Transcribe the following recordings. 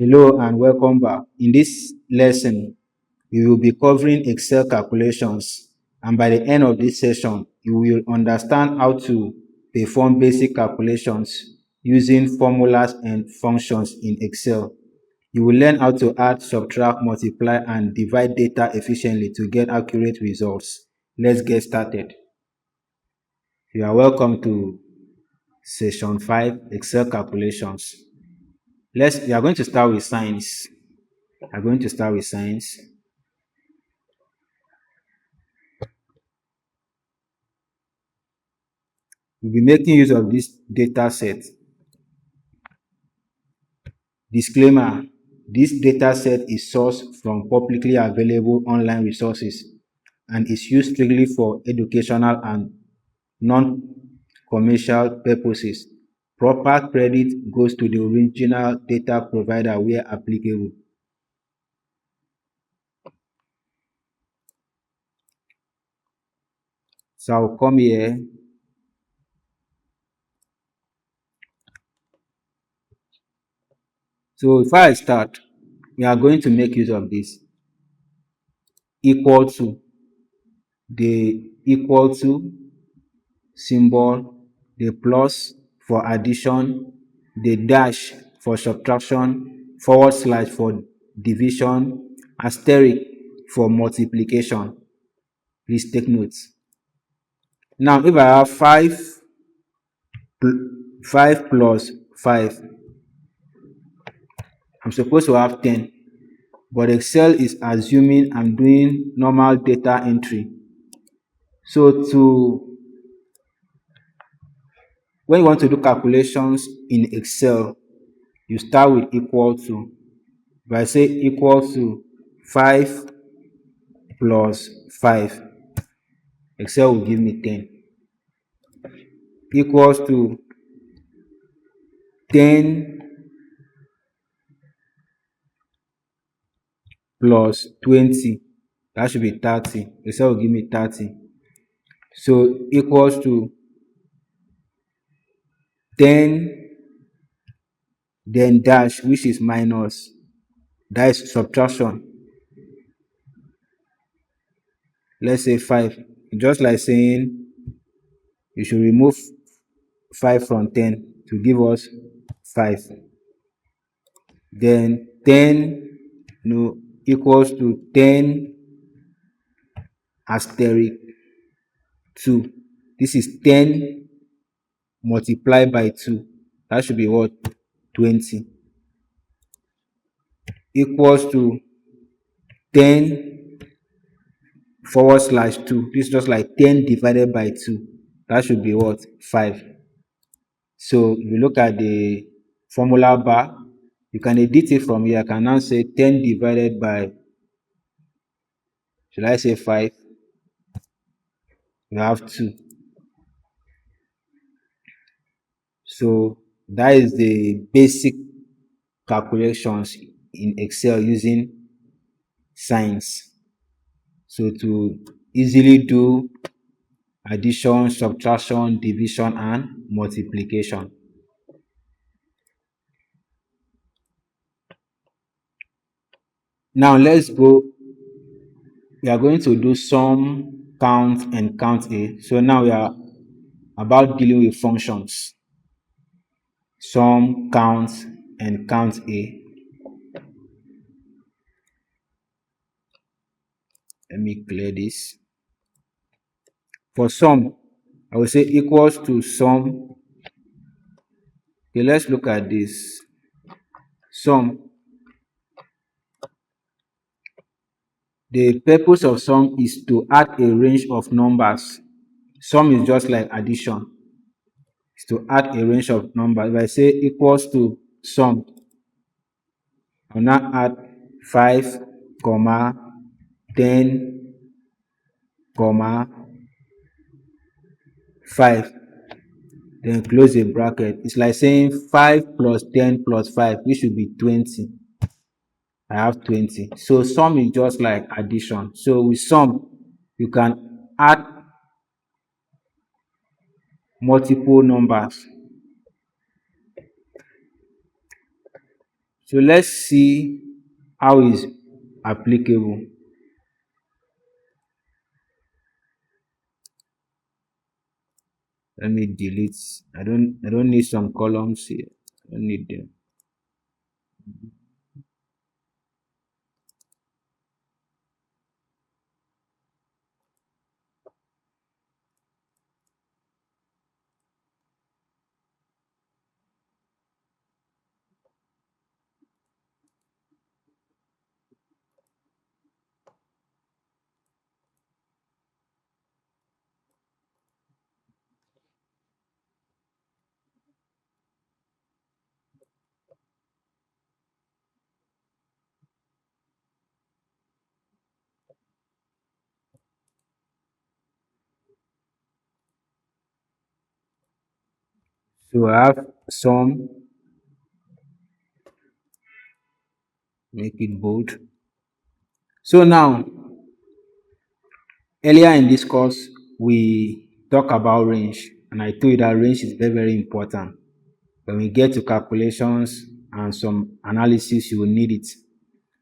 Hello and welcome back. In this lesson, we will be covering Excel calculations, and by the end of this session, you will understand how to perform basic calculations using formulas and functions in Excel. You will learn how to add, subtract, multiply, and divide data efficiently to get accurate results. Let's get started. You are welcome to session 5, Excel calculations. We are going to start with science. I'm going to start with science. We'll be making use of this data set. Disclaimer, this data set is sourced from publicly available online resources and is used strictly for educational and non-commercial purposes. Proper credit goes to the original data provider where applicable. So I'll come here. So before I start, we are going to make use of this equal to, the equal to symbol, the plus for addition, the dash for subtraction, forward slash for division, asterisk for multiplication. Please take notes. Now, if I have 5 plus 5, I'm supposed to have 10, but Excel is assuming I'm doing normal data entry. So when you want to do calculations in Excel, you start with equal to. If I say equal to 5 plus 5, Excel will give me 10. Equals to 10 plus 20, that should be 30. Excel will give me 30. So equals to 10, then dash, which is minus, that is subtraction. Let's say 5, just like saying you should remove 5 from 10 to give us 5. Then 10 equals to 10 asterisk 2. This is 10 multiplied by 2. That should be what? 20. Equals to 10 forward slash 2. This is just like 10 divided by 2. That should be what? 5. So if you look at the formula bar, you can edit it from here. I can now say 10 divided by, should I say 5? You have 2. So that is the basic calculations in Excel using signs. So to easily do addition, subtraction, division, and multiplication. Now let's go. We are going to do sum, count, and count A. So now we are about dealing with functions. Sum, count, and count A. Let me clear this. For sum, I will say equals to sum. Okay, let's look at this. Sum. The purpose of sum is to add a range of numbers. Sum is just like addition. It's to add a range of numbers. If I say equals to sum, I'll now add 5, 10, 5. Then close the bracket. It's like saying 5 plus 10 plus 5, which should be 20. I have 20. So sum is just like addition. So with sum, you can add multiple numbers. So let's see how it's applicable. Let me delete. I don't need some columns here. I don't need them. So I have some, make it bold. So now, earlier in this course, we talk about range, and I told you that range is very, very important. When we get to calculations and some analysis, you will need it.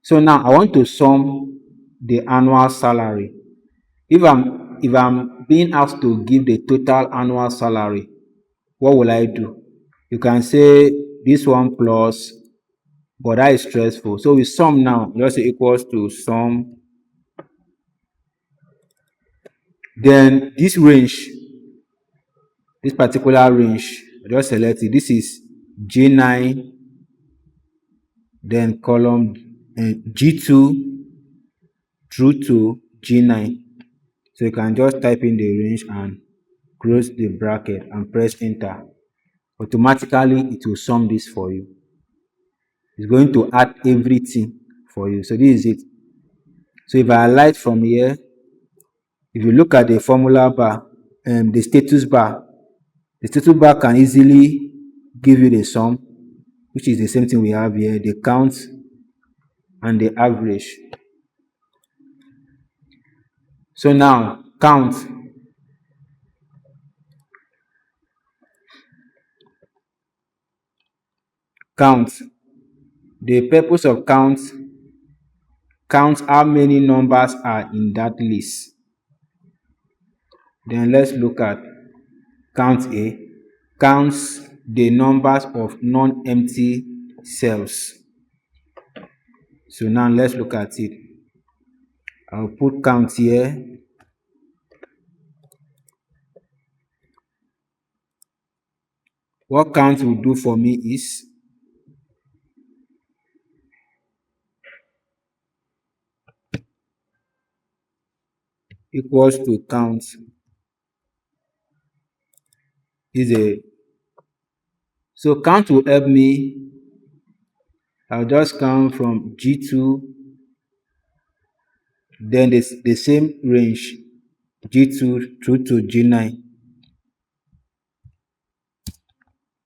So now I want to sum the annual salary. If I'm being asked to give the total annual salary, what will I do? You can say this one plus, but that is stressful. So we sum now, just equals to sum. Then this range, this particular range, I just select it. This is G9, then column G2 through to G9. So you can just type in the range and close the bracket and press enter. Automatically it will sum this for you. It's going to add everything for you. So this is it. So if I highlight from here, if you look at the formula bar, the status bar can easily give you the sum, which is the same thing we have here, the count and the average. So now count. Count. The purpose of count how many numbers are in that list. Then let's look at count A. Counts the numbers of non-empty cells. So now let's look at it. I'll put count here. What count will do for me is equals to count is a, so count will help me. I'll just count from G2, then the same range G2 through to G9.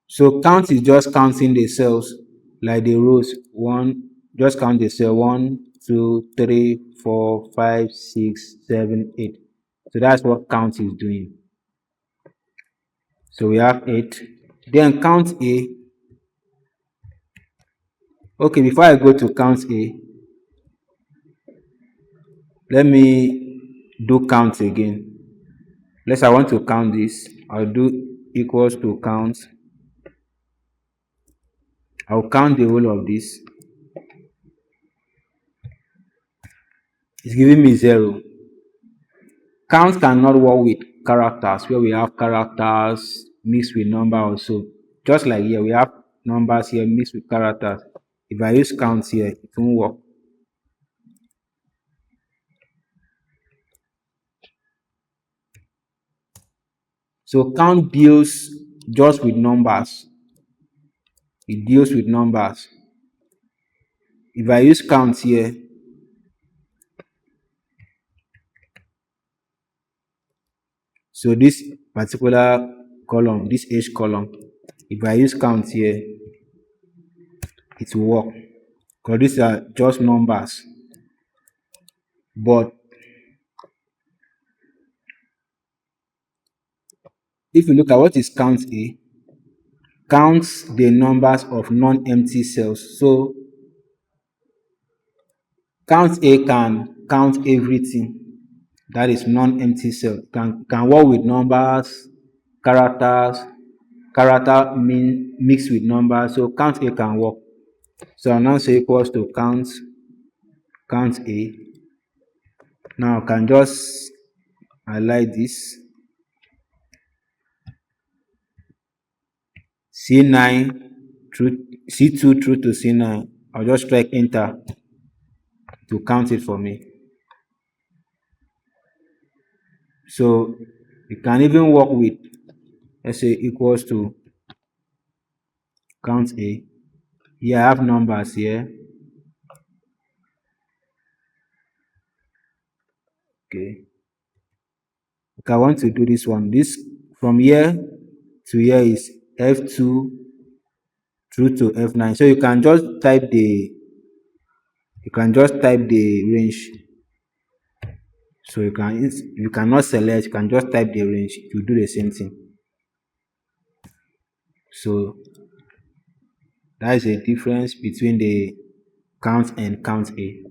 So count is just counting the cells like the rows. Just count the cell 1, 2, 3, 4, 5, 6, 7, 8. So that's what count is doing. So we have 8. Then count A. Okay, before I go to count A, let me do count again. Let's say I want to count this. I'll do equals to count. I'll count the whole of this. It's giving me 0. Count cannot work with characters, where we have characters mixed with number also. Just like here, we have numbers here mixed with characters. If I use count here, it won't work. So count deals just with numbers. It deals with numbers. If I use count here, so this particular column, this H column, if I use count here, it will work, because these are just numbers. But if you look at what is count A, counts the numbers of non-empty cells. So Count A can count everything that is non-empty cell. Can work with numbers, characters, character mixed with numbers. So count A can work. So I'll now say equals to count A. Now I can just highlight this C9 through C2 through to C9. I'll just strike enter to count it for me. So you can even work with, let's say, equals to count A. Here I have numbers here. Okay. If I want to do this one, this from here to here is F2 through to F9. So you can just type the range. So you cannot select, you can just type the range to do the same thing. So that is a difference between the count and count A.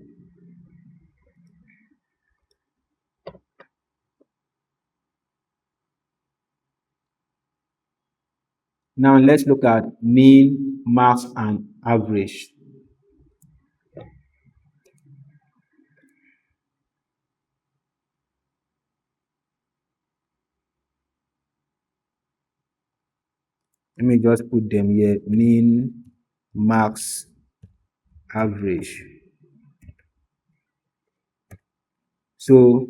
Now let's look at mean, max, and average. Let me just put them here: mean, max, average. So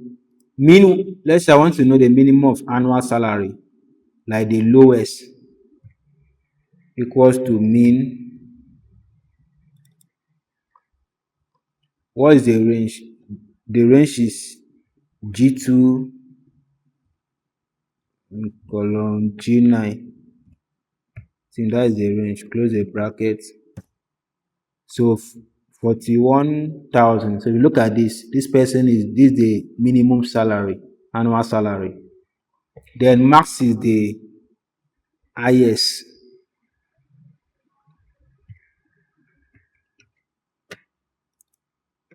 mean, let's say I want to know the minimum of annual salary, like the lowest equals to mean. What is the range? The range is G2 colon G9. So that is the range. Close the bracket. So 41,000. So if you look at this person is the minimum salary, annual salary. Then max is the highest.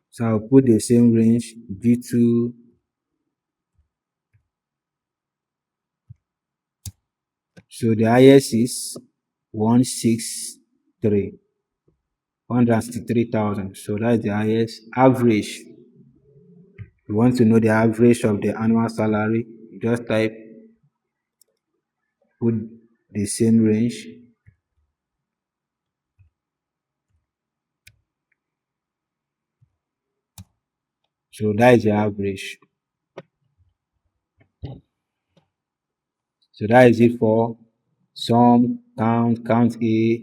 So I'll put the same range G2. So the highest is 163,000. So that's the highest. Average. You want to know the average of the annual salary, you just put the same range. So that is the average. So that is it for sum, count A,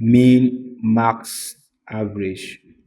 mean, max, average.